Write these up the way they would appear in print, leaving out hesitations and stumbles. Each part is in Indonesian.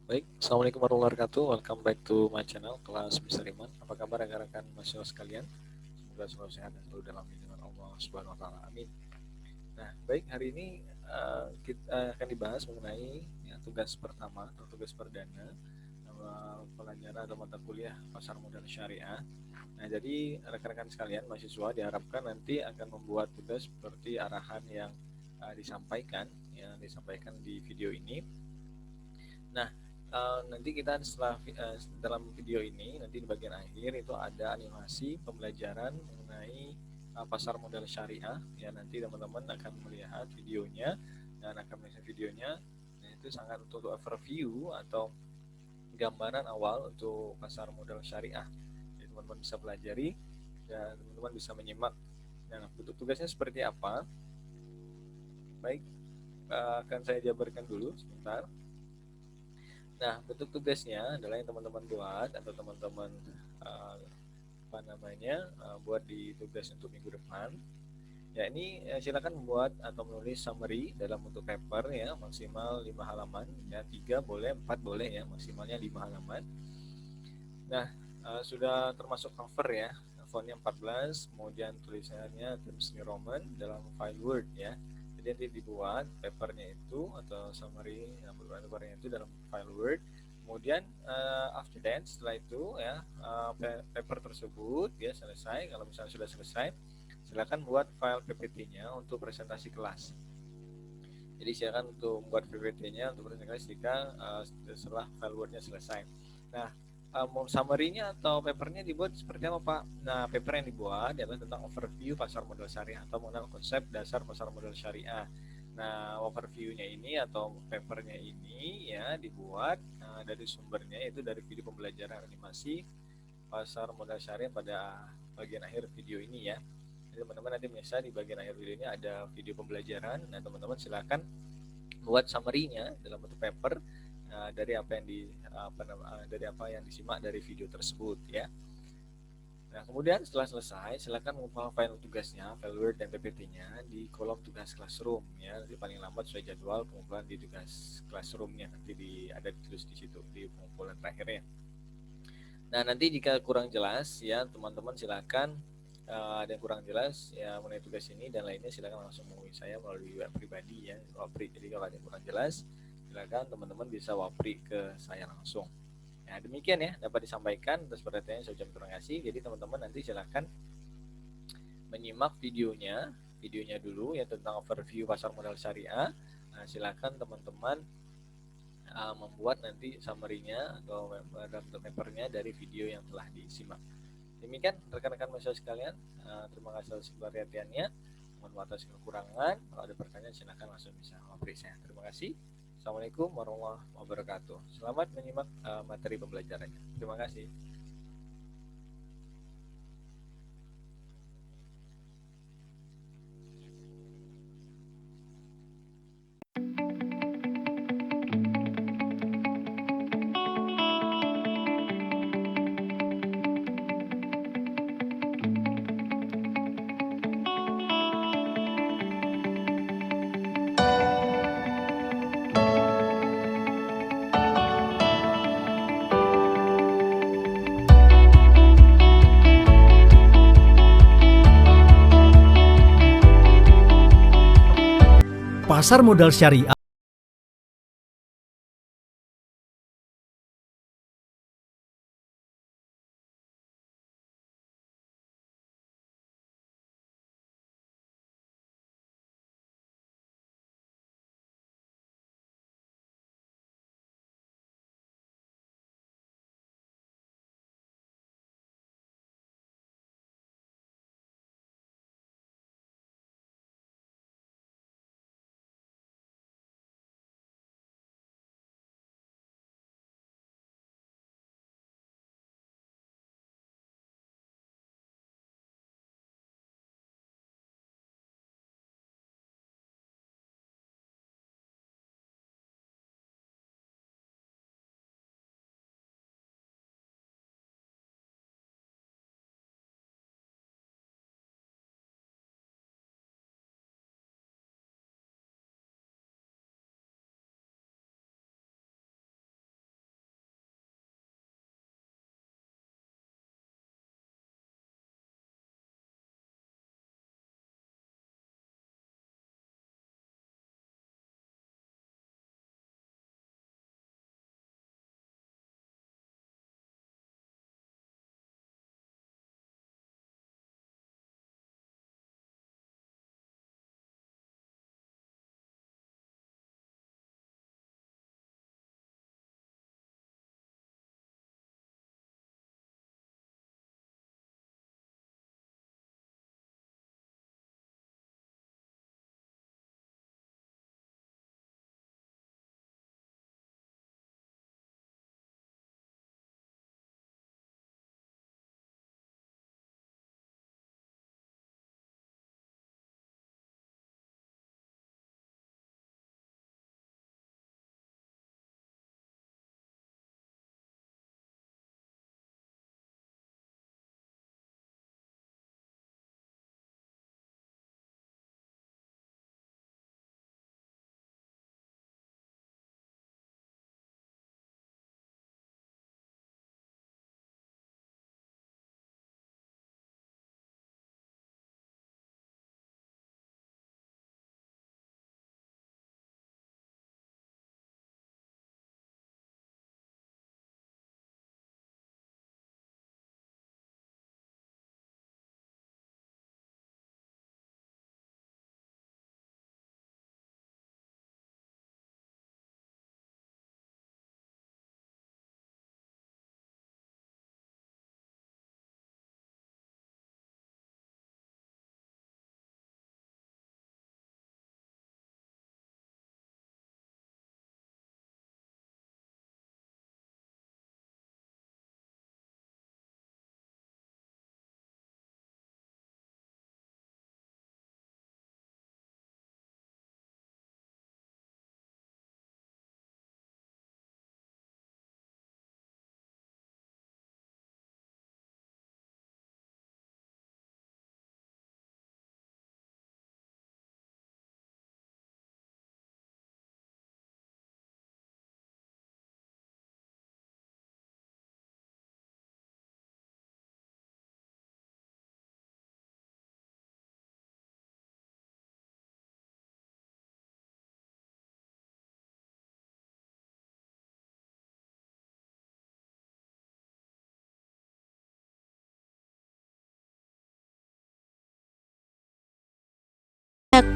Baik, Assalamualaikum warahmatullahi wabarakatuh. Welcome back to my channel, kelas Mister Iman. Apa kabar rekan-rekan mahasiswa sekalian? Semoga selalu sehat dan selalu dalam lindungan Allah Subhanahu wa taala. Amin. Nah, baik, hari ini kita akan dibahas mengenai ya, tugas pertama atau tugas perdana pelajaran atau mata kuliah pasar modal syariah. Nah, jadi rekan-rekan sekalian mahasiswa diharapkan nanti akan membuat tugas seperti arahan yang disampaikan di video ini. Nah, nanti kita setelah dalam video ini nanti di bagian akhir itu ada animasi pembelajaran mengenai pasar modal syariah. Ya, nanti teman-teman akan melihat videonya dan akan melihat videonya. Nah, itu sangat untuk overview atau gambaran awal untuk pasar modal syariah. Jadi teman-teman bisa pelajari dan teman-teman bisa menyimak. Nah, bentuk tugasnya seperti apa? Baik, akan saya jabarkan dulu sebentar. Nah, bentuk tugasnya adalah yang teman-teman buat atau teman-teman uh, buat di tugas untuk minggu depan. Ya, ini silakan membuat atau menulis summary dalam bentuk paper ya, maksimal 5 halaman. Ya, 3 boleh, 4 boleh ya, maksimalnya 5 halaman. Nah, sudah termasuk cover ya. Fontnya 14, kemudian tulisannya Times New Roman dalam file Word ya. Jadi nanti dibuat papernya itu atau summary papernya itu dalam file Word. Kemudian after that setelah itu ya paper tersebut ya selesai. Kalau misalnya sudah selesai, silakan buat file PPT-nya untuk presentasi kelas. Jadi silakan untuk membuat PPT-nya untuk presentasi jika setelah file Word-nya selesai. Nah, summary-nya atau papernya dibuat seperti apa, Pak? Nah, paper yang dibuat adalah tentang overview pasar modal syariah atau mengenal konsep dasar pasar modal syariah. Nah, overview-nya ini atau papernya ini ya dibuat dari sumbernya yaitu dari video pembelajaran animasi pasar modal syariah pada bagian akhir video ini ya. Jadi teman-teman nanti bisa di bagian akhir video ini ada video pembelajaran. Nah, teman-teman silakan buat summary-nya dalam bentuk paper dari apa yang dari apa yang disimak dari video tersebut ya. Nah, kemudian setelah selesai, silakan mengumpulkan file tugasnya, file Word dan PPT-nya di kolom tugas classroom ya. Nanti paling lambat sesuai jadwal pengumpulan di tugas classroom-nya nanti ada ditulis di situ di pengumpulan terakhirnya. Nah, nanti jika kurang jelas ya, teman-teman silakan ada yang kurang jelas ya mengenai tugas ini dan lainnya silakan langsung menghubungi saya melalui web pribadi ya, Wapri. Jadi kalau ada yang kurang jelas, silakan teman-teman bisa Wapri ke saya langsung. Nah, demikian ya dapat disampaikan. Atas perhatiannya saya ucapkan terima kasih. Jadi teman-teman nanti silakan menyimak videonya dulu ya tentang overview pasar modal syariah. Nah, silakan teman-teman membuat nanti summary-nya atau dalam papernya dari video yang telah disimak. Demikian rekan-rekan mahasiswa sekalian, terima kasih atas perhatiannya. Mohon maaf atas kekurangan. Kalau ada pertanyaan silakan langsung bisa ngobrol saya. Terima kasih. Assalamualaikum warahmatullahi wabarakatuh. Selamat menyimak materi pembelajarannya. Terima kasih. Pasar modal syariah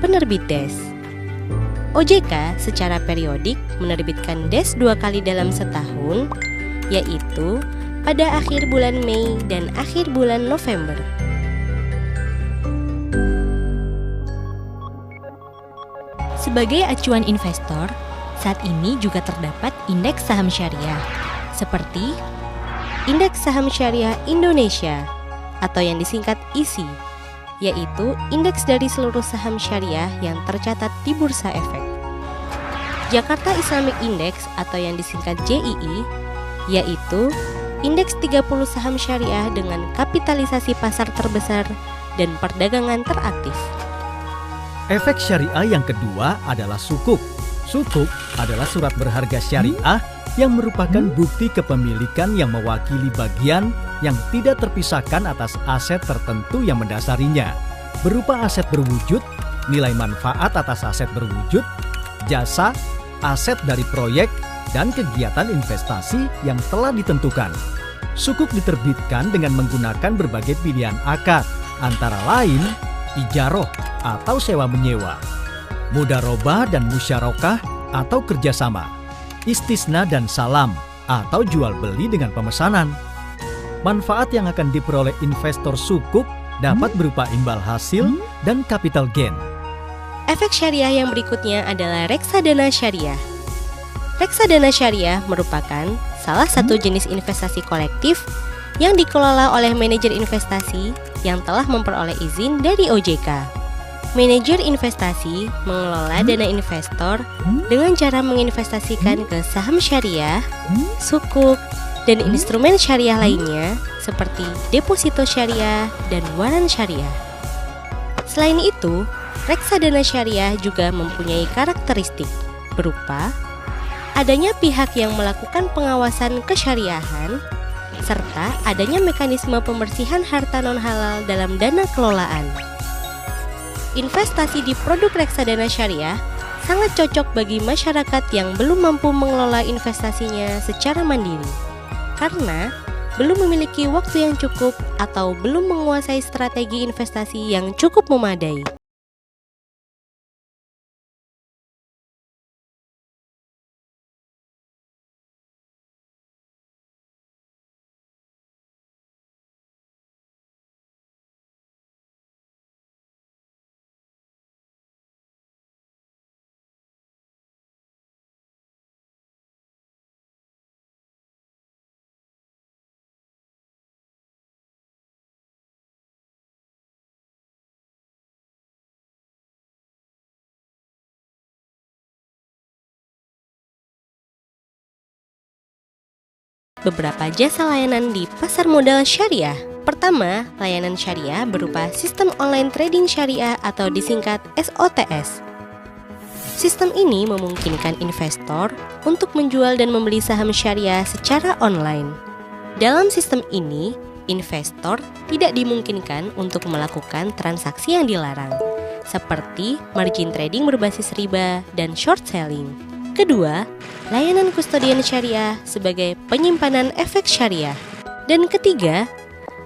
penerbit DES. OJK secara periodik menerbitkan DES 2 kali dalam setahun, yaitu pada akhir bulan Mei dan akhir bulan November. Sebagai acuan investor, saat ini juga terdapat indeks saham syariah, seperti Indeks Saham Syariah Indonesia atau yang disingkat ISI, yaitu indeks dari seluruh saham syariah yang tercatat di Bursa Efek. Jakarta Islamic Index atau yang disingkat JII, yaitu indeks 30 saham syariah dengan kapitalisasi pasar terbesar dan perdagangan teraktif. Efek syariah yang kedua adalah sukuk. Sukuk adalah surat berharga syariah yang merupakan bukti kepemilikan yang mewakili bagian yang tidak terpisahkan atas aset tertentu yang mendasarinya, berupa aset berwujud, nilai manfaat atas aset berwujud, jasa, aset dari proyek, dan kegiatan investasi yang telah ditentukan. Sukuk diterbitkan dengan menggunakan berbagai pilihan akad, antara lain ijaroh atau sewa-menyewa, mudarobah dan musyarakah atau kerjasama, istisna dan salam atau jual beli dengan pemesanan. Manfaat yang akan diperoleh investor sukuk dapat berupa imbal hasil dan capital gain. Efek syariah yang berikutnya adalah reksadana syariah. Reksadana syariah merupakan salah satu jenis investasi kolektif yang dikelola oleh manajer investasi yang telah memperoleh izin dari OJK. Manajer investasi mengelola dana investor dengan cara menginvestasikan ke saham syariah, sukuk, dan instrumen syariah lainnya seperti deposito syariah dan waran syariah. Selain itu, reksadana syariah juga mempunyai karakteristik berupa adanya pihak yang melakukan pengawasan kesyariahan, serta adanya mekanisme pembersihan harta non-halal dalam dana kelolaan. Investasi di produk reksadana syariah sangat cocok bagi masyarakat yang belum mampu mengelola investasinya secara mandiri, karena belum memiliki waktu yang cukup atau belum menguasai strategi investasi yang cukup memadai. Beberapa jasa layanan di pasar modal syariah. Pertama, layanan syariah berupa sistem online trading syariah atau disingkat SOTS. Sistem ini memungkinkan investor untuk menjual dan membeli saham syariah secara online. Dalam sistem ini, investor tidak dimungkinkan untuk melakukan transaksi yang dilarang, seperti margin trading berbasis riba dan short selling. Kedua, layanan kustodian syariah sebagai penyimpanan efek syariah. Dan ketiga,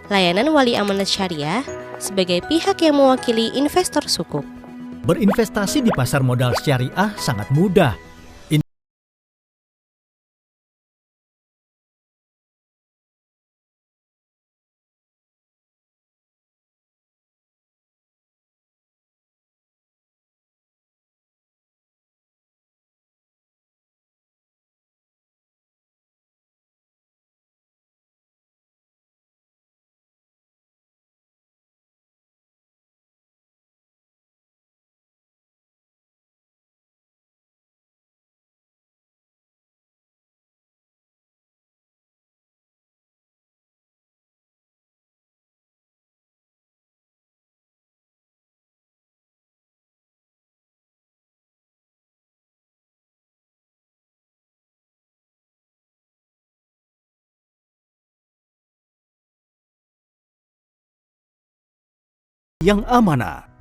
layanan wali amanat syariah sebagai pihak yang mewakili investor sukuk. Berinvestasi di pasar modal syariah sangat mudah. Yang amanah.